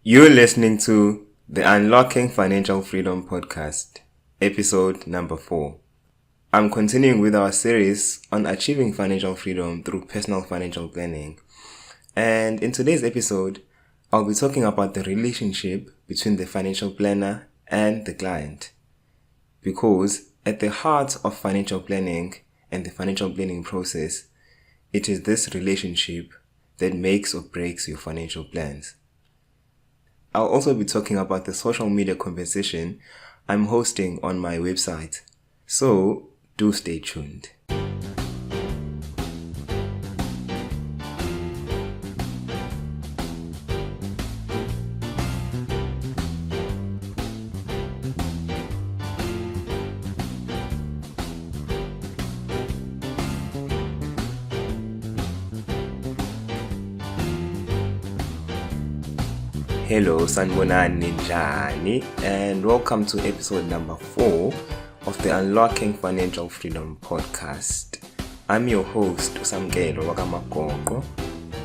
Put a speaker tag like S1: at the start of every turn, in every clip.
S1: You're listening to the Unlocking Financial Freedom podcast, episode number 4. I'm continuing with our series on achieving financial freedom through personal financial planning. And in today's episode, I'll be talking about the relationship between the financial planner and the client. Because at the heart of financial planning and the financial planning process, it is this relationship that makes or breaks your financial plans. I'll also be talking about the social media conversation I'm hosting on my website. So, do stay tuned. Hello, sanibonani njani, and welcome to episode number 4 of the Unlocking Financial Freedom podcast. I'm your host, Usamgelo Wakamagogo,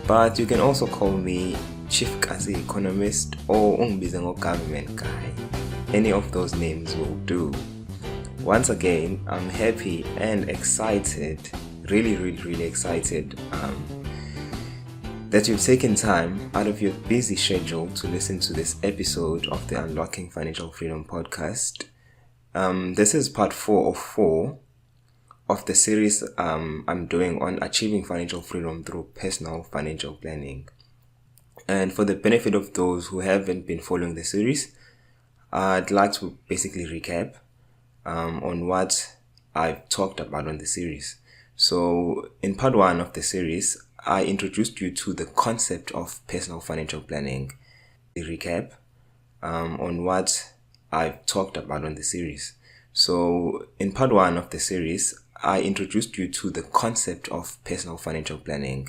S1: but you can also call me Chief Kasi Economist or Ungibize Government Guy. Any of those names will do. Once again, I'm happy and excited, really excited that you've taken time out of your busy schedule to listen to this episode of the Unlocking Financial Freedom podcast. This is part 4 of 4 of the series I'm doing on achieving financial freedom through personal financial planning. And for the benefit of those who haven't been following the series, I'd like to basically recap on what I've talked about on the series. So in part 1 of the series, I introduced you to the concept of personal financial planning. A recap on what I've talked about on the series. So in part 1 of the series, I introduced you to the concept of personal financial planning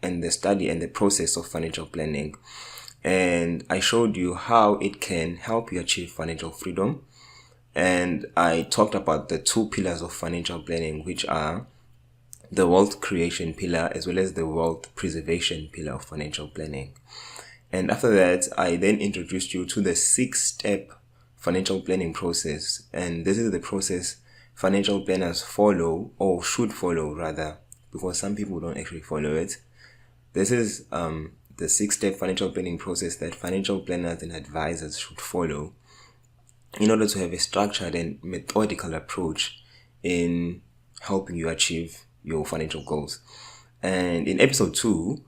S1: and the study and the process of financial planning. And I showed you how it can help you achieve financial freedom. And I talked about the 2 pillars of financial planning, which are the wealth creation pillar as well as the wealth preservation pillar of financial planning. And after that, I then introduced you to the 6-step financial planning process. And this is the process financial planners follow, or should follow rather, because some people don't actually follow it. This is the 6-step financial planning process that financial planners and advisors should follow in order to have a structured and methodical approach in helping you achieve your financial goals. And in episode 2,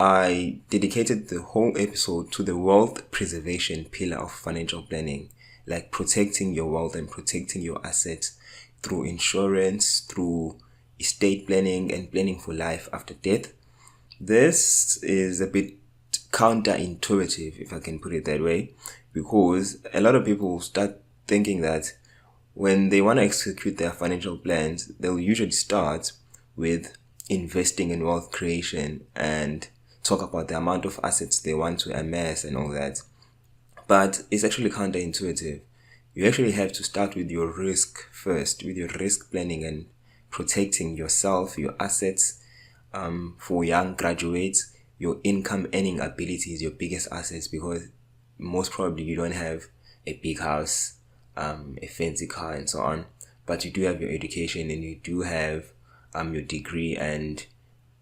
S1: I dedicated the whole episode to the wealth preservation pillar of financial planning, like protecting your wealth and protecting your assets through insurance, through estate planning and planning for life after death. This is a bit counterintuitive, if I can put it that way, because a lot of people start thinking that when they want to execute their financial plans, they'll usually start with investing in wealth creation and talk about the amount of assets they want to amass and all that. But it's actually counterintuitive. You actually have to start with your risk first, with your risk planning and protecting yourself, your assets. For young graduates, your income earning ability is your biggest assets, because most probably you don't have a big house, a fancy car and so on, but you do have your education and you do have your degree and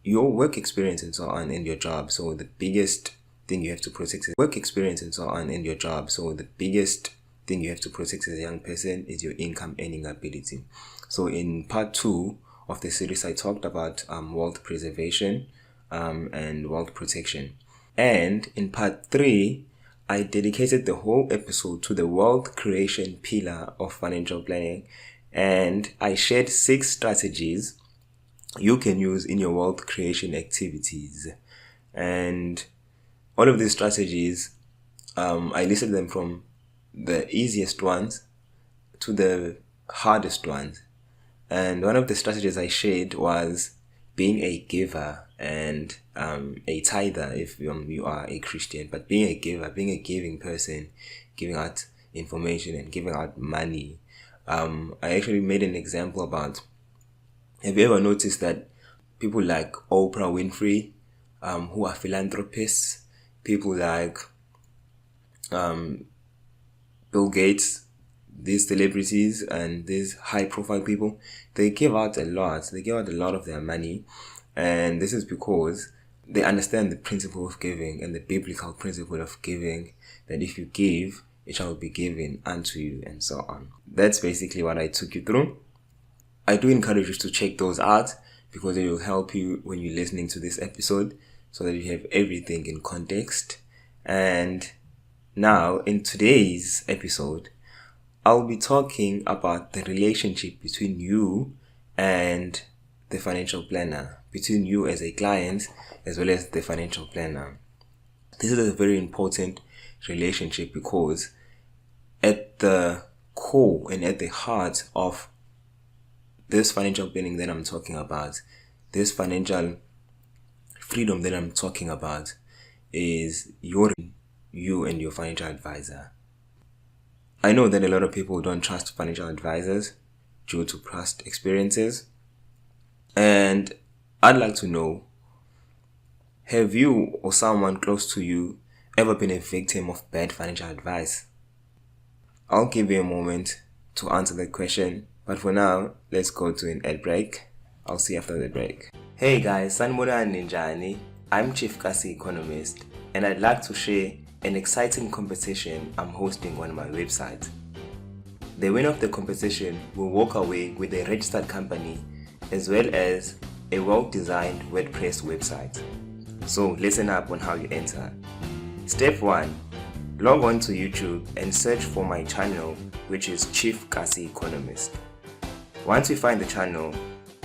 S1: your work experience and so on in your job. So the biggest thing you have to protect is work experience and so on in your job. So the biggest thing you have to protect as a young person is your income earning ability. So in part 2 of the series, I talked about wealth preservation and wealth protection. And in part 3, I dedicated the whole episode to the wealth creation pillar of financial planning, and I shared 6 strategies you can use in your wealth creation activities. And all of these strategies, I listed them from the easiest ones to the hardest ones. And one of the strategies I shared was being a giver and a tither if you are a Christian, but being a giver, being a giving person, giving out information and giving out money. I actually made an example about, have you ever noticed that people like Oprah Winfrey, who are philanthropists, people like Bill Gates, these celebrities and these high profile people, they give out a lot. They give out a lot of their money. And this is because they understand the principle of giving and the biblical principle of giving, that if you give, it shall be given unto you, and so on. That's basically what I took you through. I do encourage you to check those out because it will help you when you're listening to this episode so that you have everything in context. And now, in today's episode, I'll be talking about the relationship between you and the financial planner, between you as a client as well as the financial planner. This is a very important relationship because at the core and at the heart of this financial planning that I'm talking about, this financial freedom that I'm talking about, is you and your financial advisor. I know that a lot of people don't trust financial advisors due to past experiences, and I'd like to know, have you or someone close to you ever been a victim of bad financial advice? I'll give you a moment to answer that question, but for now, let's go to an ad break. I'll see you after the break. Hey guys, sanibonani ninjani? I'm Chief Kasi Economist, and I'd like to share an exciting competition I'm hosting on my website. The winner of the competition will walk away with a registered company as well as a well-designed WordPress website. So listen up on how you enter. Step 1. Log on to YouTube and search for my channel, which is Chief Kasi Economist. Once you find the channel,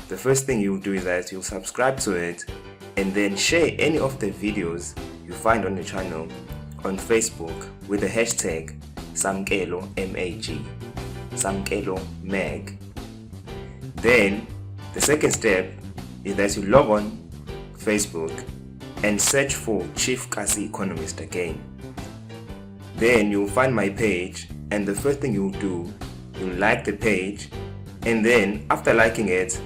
S1: the first thing you'll do is that you'll subscribe to it and then share any of the videos you find on the channel on Facebook with the hashtag Samkelo MAG, Samkelo Mag. Then the second step is that you log on Facebook and search for Chief Kasi Economist again. Then you'll find my page, and the first thing you'll do, you'll like the page, and then after liking it,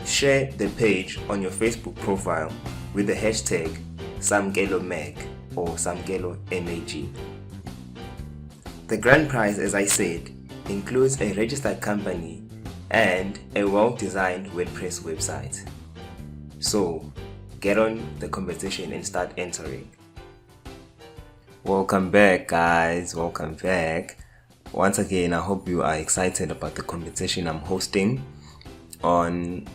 S1: share the page on your Facebook profile with the hashtag Samkelo Mag or Samkelo MAG. The grand prize, as I said, includes a registered company and a well-designed WordPress website. So, get on the competition and start entering. Welcome back, guys. Welcome back. Once again, I hope you are excited about the competition I'm hosting on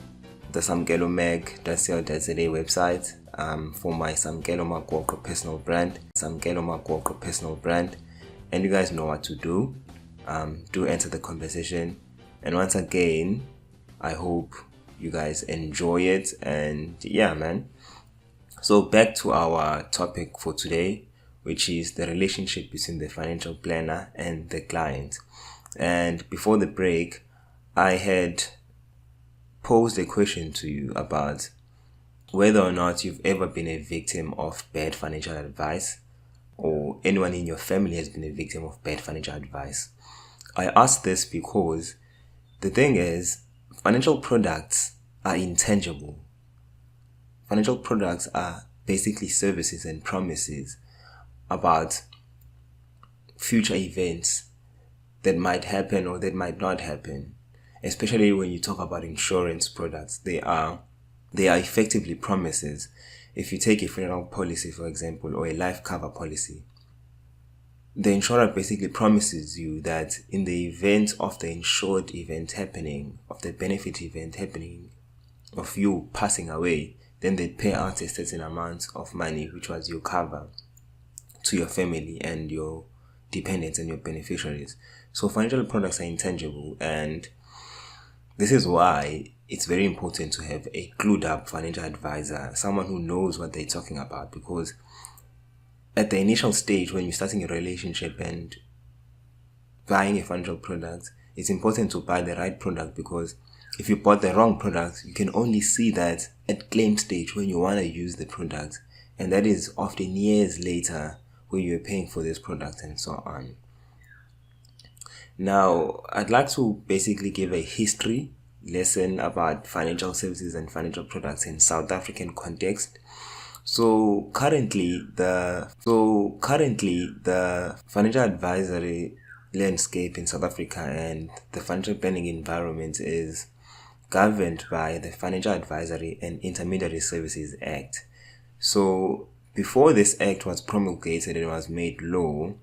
S1: the samkelomag.co.za website for my Samkelo Makwoko personal brand, Samkelo Makwoko personal brand. And you guys know what to do. Do enter the competition. And once again, I hope you guys enjoy it. And yeah, man. So back to our topic for today, which is the relationship between the financial planner and the client. And before the break, I had posed a question to you about whether or not you've ever been a victim of bad financial advice, or anyone in your family has been a victim of bad financial advice. I asked this because the thing is, financial products are intangible. Financial products are basically services and promises about future events that might happen or that might not happen. Especially when you talk about insurance products, they are effectively promises. If you take a funeral policy, for example, or a life cover policy, the insurer basically promises you that in the event of the insured event happening, of the benefit event happening, of you passing away, then they pay out a certain amount of money, which was your cover, to your family and your dependents and your beneficiaries. So financial products are intangible, and this is why it's very important to have a clued up financial advisor, someone who knows what they're talking about, because at the initial stage when you're starting a relationship and buying a financial product, it's important to buy the right product, because if you bought the wrong product, you can only see that at claim stage when you want to use the product, and that is often years later when you're paying for this product and so on. Now, I'd like to basically give a history lesson about financial services and financial products in South African context. So currently the financial advisory landscape in South Africa and the financial planning environment is governed by the Financial Advisory and Intermediary Services Act. So before this act was promulgated and was made law,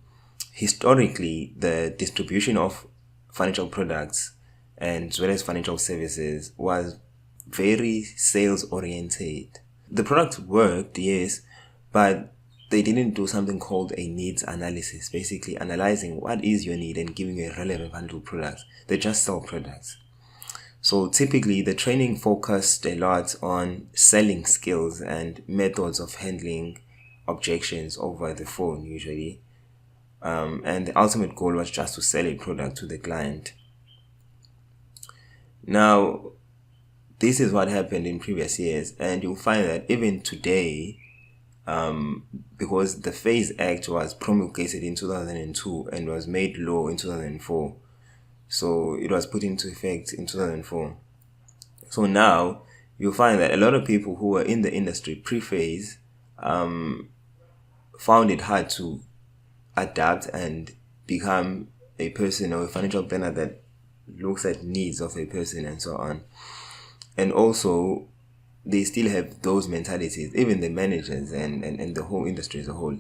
S1: historically the distribution of financial products and as well as financial services was very sales oriented. The product worked, yes, but they didn't do something called a needs analysis, basically analyzing what is your need and giving you a relevant financial product. They just sell products. So typically the training focused a lot on selling skills and methods of handling objections over the phone usually. And the ultimate goal was just to sell a product to the client. Now, this is what happened in previous years, and you'll find that even today, because the Phase Act was promulgated in 2002 and was made law in 2004, so it was put into effect in 2004. So now you'll find that a lot of people who were in the industry pre-phase found it hard to adapt and become a person or a financial planner that looks at needs of a person and so on. And also they still have those mentalities, even the managers and the whole industry as a whole.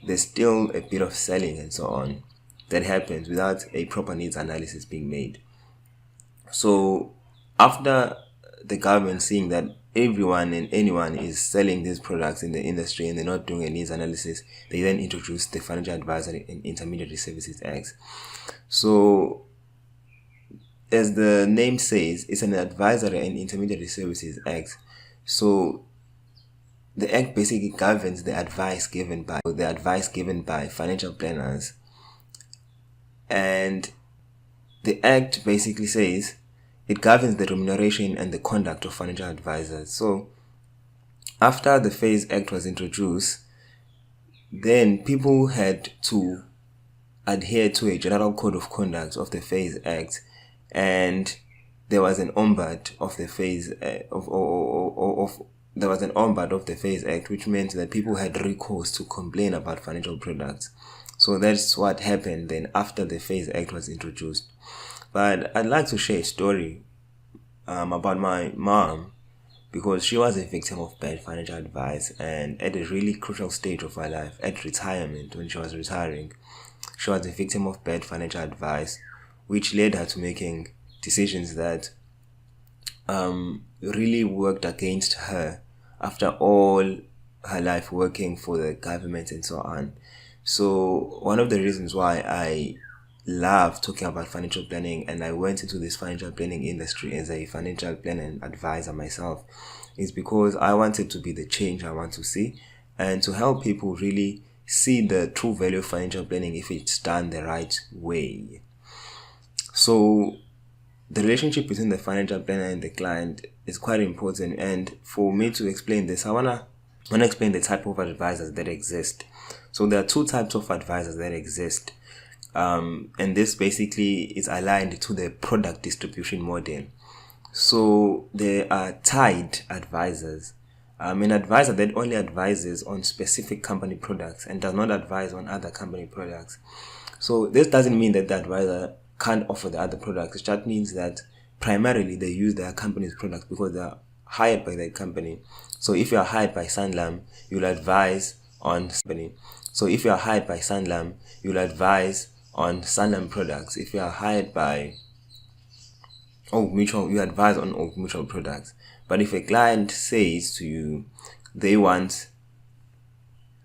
S1: There's still a bit of selling and so on that happens without a proper needs analysis being made. So after the government seeing that everyone and anyone is selling these products in the industry and they're not doing a needs analysis, they then introduced the Financial Advisory and Intermediary Services Act. So as the name says, it's an Advisory and Intermediary Services Act. So the act basically governs the advice given by financial planners. And the act basically says it governs the remuneration and the conduct of financial advisors. So after the Phase Act was introduced, then people had to adhere to a general code of conduct of the Phase Act, and there was an ombud of the Phase there was an ombud of the Phase Act, which meant that people had recourse to complain about financial products. So that's what happened then after the Phase Act was introduced. But I'd like to share a story about my mom, because she was a victim of bad financial advice, and at a really crucial stage of her life, at retirement, when she was retiring, she was a victim of bad financial advice, which led her to making decisions that really worked against her after all her life working for the government and so on. So one of the reasons why I love talking about financial planning, and I went into this financial planning industry as a financial planner and advisor myself, is because I wanted to be the change I want to see and to help people really see the true value of financial planning if it's done the right way. So the relationship between the financial planner and the client is quite important, and for me to explain this, I wanna explain the type of advisors that exist. So there are two types of advisors that exist, and this basically is aligned to the product distribution model. So there are tied advisors, an advisor that only advises on specific company products and does not advise on other company products. So this doesn't mean that the advisor can't offer the other products. It just means that primarily they use their company's products because they are hired by their company. So if you are hired by Sanlam, you'll advise on company. So if you are hired by Sanlam, you'll advise on Sanlam products. If you are hired by Old Mutual, you advise on Old Mutual products. But if a client says to you they want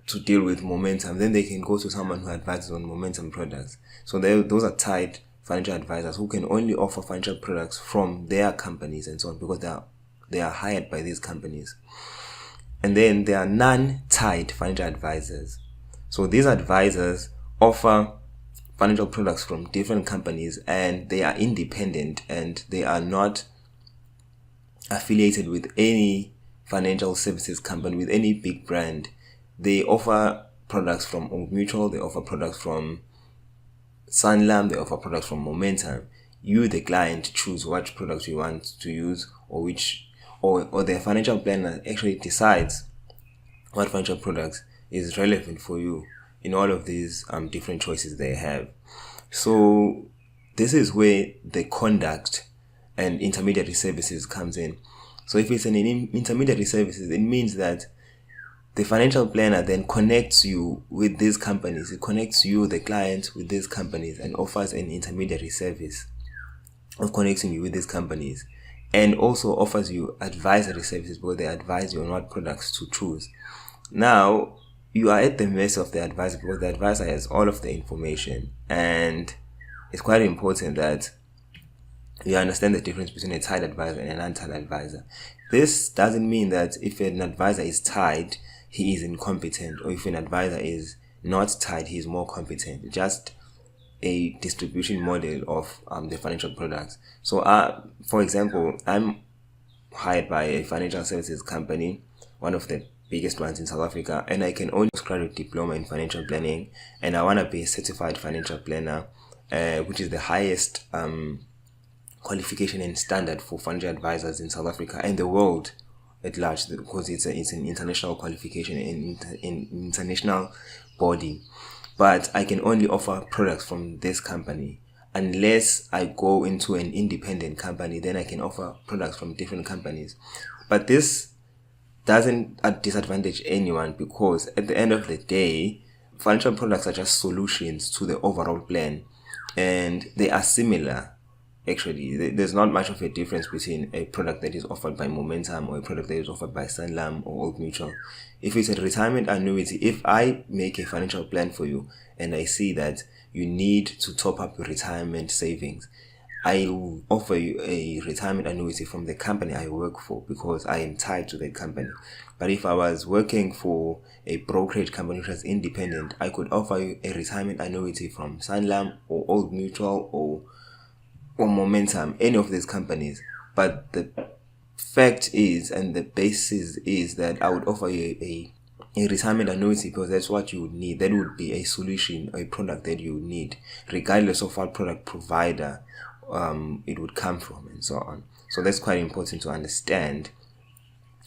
S1: to deal with momentum, then they can go to someone who advises on momentum products. So those are tied financial advisors who can only offer financial products from their companies and so on, because they are hired by these companies. And then there are non-tied financial advisors. So these advisors offer financial products from different companies, and they are independent and they are not affiliated with any financial services company, with any big brand. They offer products from Old Mutual, they offer products from Sanlam, they offer products from Momentum. You, the client, choose which products you want to use, or the financial planner actually decides what financial products is relevant for you in all of these different choices they have. So this is where the conduct and intermediary services comes in. So if it's an intermediary services, it means that the financial planner then connects you with these companies. It connects you, the client, with these companies and offers an intermediary service of connecting you with these companies, and also offers you advisory services where they advise you on what products to choose. Now, you are at the mercy of the advisor because the advisor has all of the information, and it's quite important that you understand the difference between a tied advisor and an untied advisor. This doesn't mean that if an advisor is tied, he is incompetent, or if an advisor is not tied, he is more competent. Just a distribution model of the financial products. So, for example, I'm hired by a financial services company, one of the biggest ones in South Africa, and I can only graduate a diploma in financial planning, and I want to be a certified financial planner, which is the highest qualification and standard for financial advisors in South Africa and the world at large, because it's an international qualification in international body. But I can only offer products from this company. Unless I go into an independent company, then I can offer products from different companies. But this doesn't disadvantage anyone, because at the end of the day, financial products are just solutions to the overall plan, and they are similar. Actually, there's not much of a difference between a product that is offered by Momentum or a product that is offered by Sanlam or Old Mutual. If it's a retirement annuity, if I make a financial plan for you and I see that you need to top up your retirement savings, I will offer you a retirement annuity from the company I work for, because I am tied to that company. But if I was working for a brokerage company which was independent, I could offer you a retirement annuity from Sanlam or Old Mutual or Momentum, any of these companies. But the fact is, and the basis is, that I would offer you a retirement annuity because that's what you would need. That would be a solution, a product that you would need, regardless of what product provider it would come from, and so on. So that's quite important to understand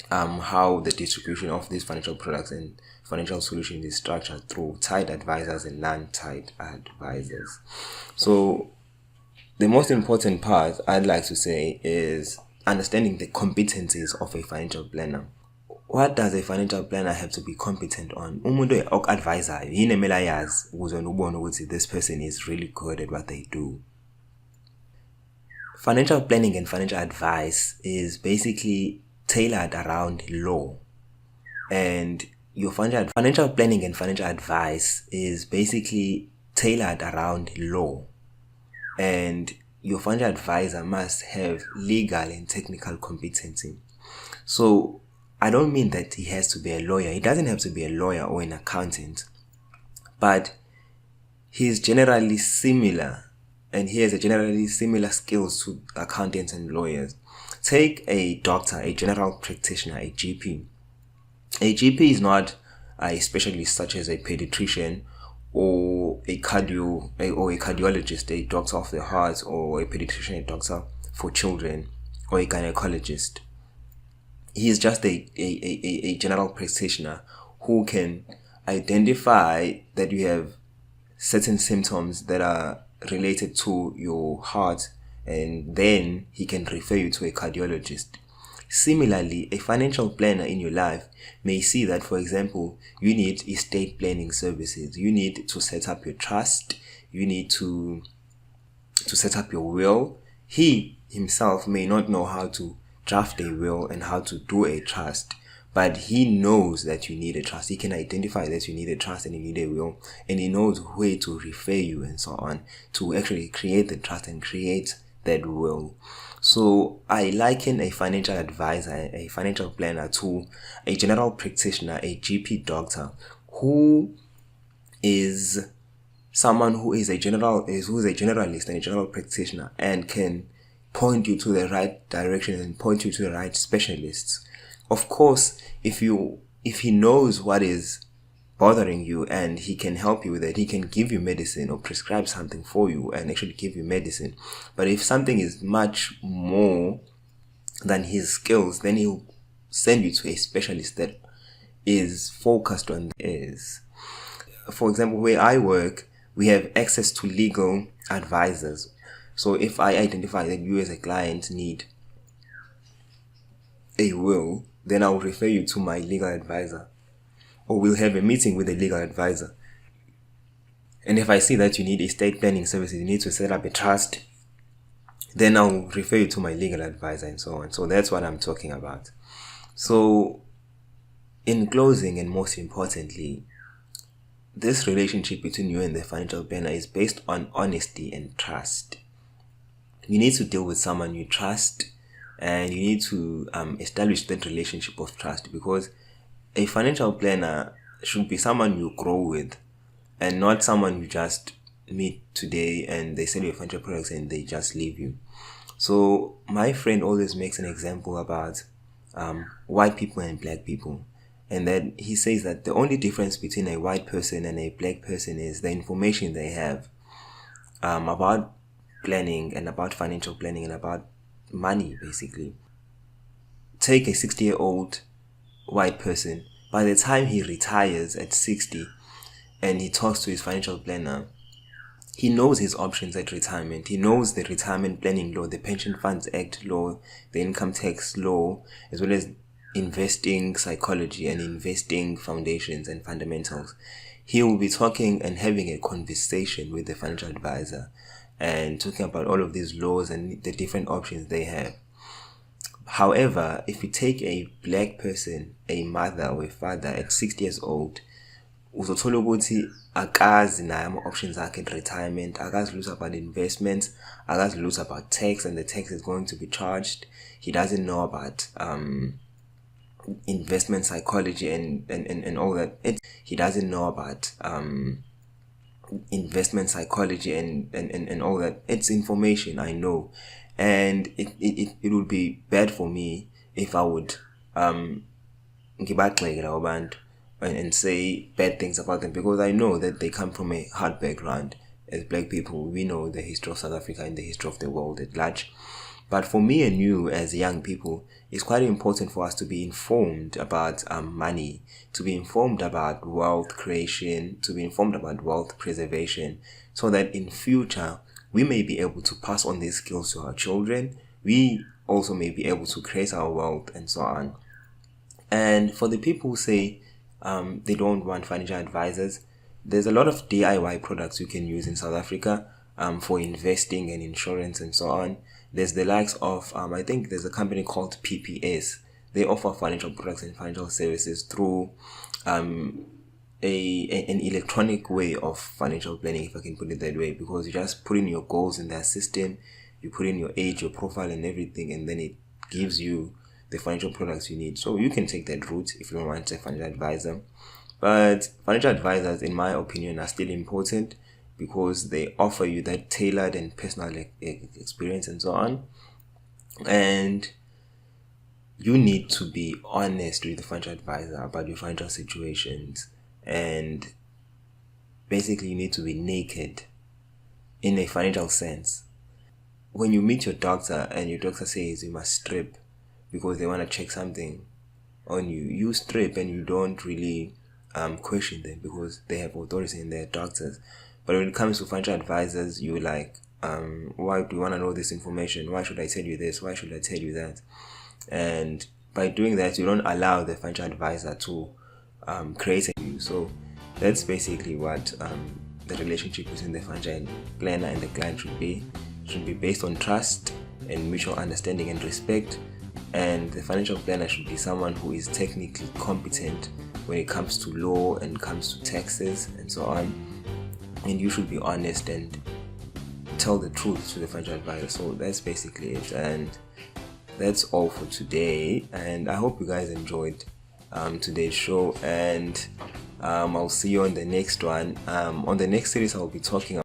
S1: how the distribution of these financial products and financial solutions is structured through tied advisors and non-tied advisors. So the most important part I'd like to say is understanding the competencies of a financial planner. What does a financial planner have to be competent on? Umuntu ok-advisayo yini emele ayazi ukuze ubone ukuthi this person is really good at what they do. Financial planning and financial advice is basically tailored around law, and your financial planning and financial advice is basically tailored around law, and your financial advisor must have legal and technical competency. So I don't mean that he has to be a lawyer. He doesn't have to be a lawyer or an accountant, but he's generally similar, and he has a generally similar skills to accountants and lawyers. Take a doctor, a general practitioner, a GP. A GP is not a specialist such as a pediatrician or a cardiologist, a doctor of the heart, or a pediatrician, a doctor for children, or a gynecologist. He is just a general practitioner who can identify that you have certain symptoms that are related to your heart, and then he can refer you to a cardiologist. Similarly, a financial planner in your life may see that, for example, you need estate planning services. You need to set up your trust. You need to set up your will. He himself may not know how to draft a will and how to do a trust, but he knows that you need a trust. He can identify that you need a trust and you need a will, and he knows where to refer you and so on to actually create the trust and create that will. So I liken a financial advisor, a financial planner, to a general practitioner, a GP doctor, who is someone who is a generalist and a general practitioner, and can point you to the right direction and point you to the right specialists. Of course, if he knows what is bothering you and he can help you with it, he can give you medicine or prescribe something for you and actually give you medicine. But if something is much more than his skills, then he'll send you to a specialist that is focused on is. For example, where I work, we have access to legal advisors. So if I identify that you as a client need a will, then I will refer you to my legal advisor, or we'll have a meeting with a legal advisor. And if I see that you need estate planning services, you need to set up a trust, then I'll refer you to my legal advisor and so on. So that's what I'm talking about. So in closing, and most importantly, this relationship between you and the financial planner is based on honesty and trust. You need to deal with someone you trust, and you need to establish that relationship of trust, because a financial planner should be someone you grow with, and not someone you just meet today and they sell you financial products and they just leave you. So my friend always makes an example about white people and black people, and then he says that the only difference between a white person and a black person is the information they have about planning and about financial planning and about money, basically. Take a 60-year-old white person. By the time he retires at 60 and he talks to his financial planner, he knows his options at retirement. He knows the retirement planning law, the Pension Funds Act law, the income tax law, as well as investing psychology and investing foundations and fundamentals. He will be talking and having a conversation with the financial advisor and talking about all of these laws and the different options they have. However, if you take a black person, a mother or a father at 60 years old, uzothola ukuthi akazi naye ama-options akhe at retirement, akazi lutho about investments, akazi lutho about tax and the tax is going to be charged. He doesn't know about investment psychology and all that. He doesn't know about investment psychology and all that. It's information, I know. And it would be bad for me if I would ngibagxeke labo bantu and say bad things about them, because I know that they come from a hard background. As black people, we know the history of South Africa and the history of the world at large. But for me and you as young people, it's quite important for us to be informed about money, to be informed about wealth creation, to be informed about wealth preservation, so that in future we may be able to pass on these skills to our children. We also may be able to create our wealth and so on. And for the people who say they don't want financial advisors, there's a lot of DIY products you can use in South Africa for investing and insurance and so on. There's the likes of, I think there's a company called PPS. They offer financial products and financial services through an electronic way of financial planning, if I can put it that way, because you just put in your goals in their system, you put in your age, your profile and everything, and then it gives you the financial products you need. So you can take that route if you don't want a financial advisor. But financial advisors, in my opinion, are still important because they offer you that tailored and personal experience and so on. And you need to be honest with the financial advisor about your financial situations. And basically, you need to be naked in a financial sense. When you meet your doctor and your doctor says you must strip because they want to check something on you, you strip and you don't really question them because they have authority in their doctors. But when it comes to financial advisors, you're like, why do you want to know this information? Why should I tell you this? Why should I tell you that? And by doing that, you don't allow the financial advisor to create you. So that's basically what the relationship between the financial planner and the client should be. It should be based on trust and mutual understanding and respect. And the financial planner should be someone who is technically competent when it comes to law and comes to taxes and so on. And you should be honest and tell the truth to the financial advisor. So that's basically it. And that's all for today. And I hope you guys enjoyed today's show. And I'll see you on the next one. On the next series, I'll be talking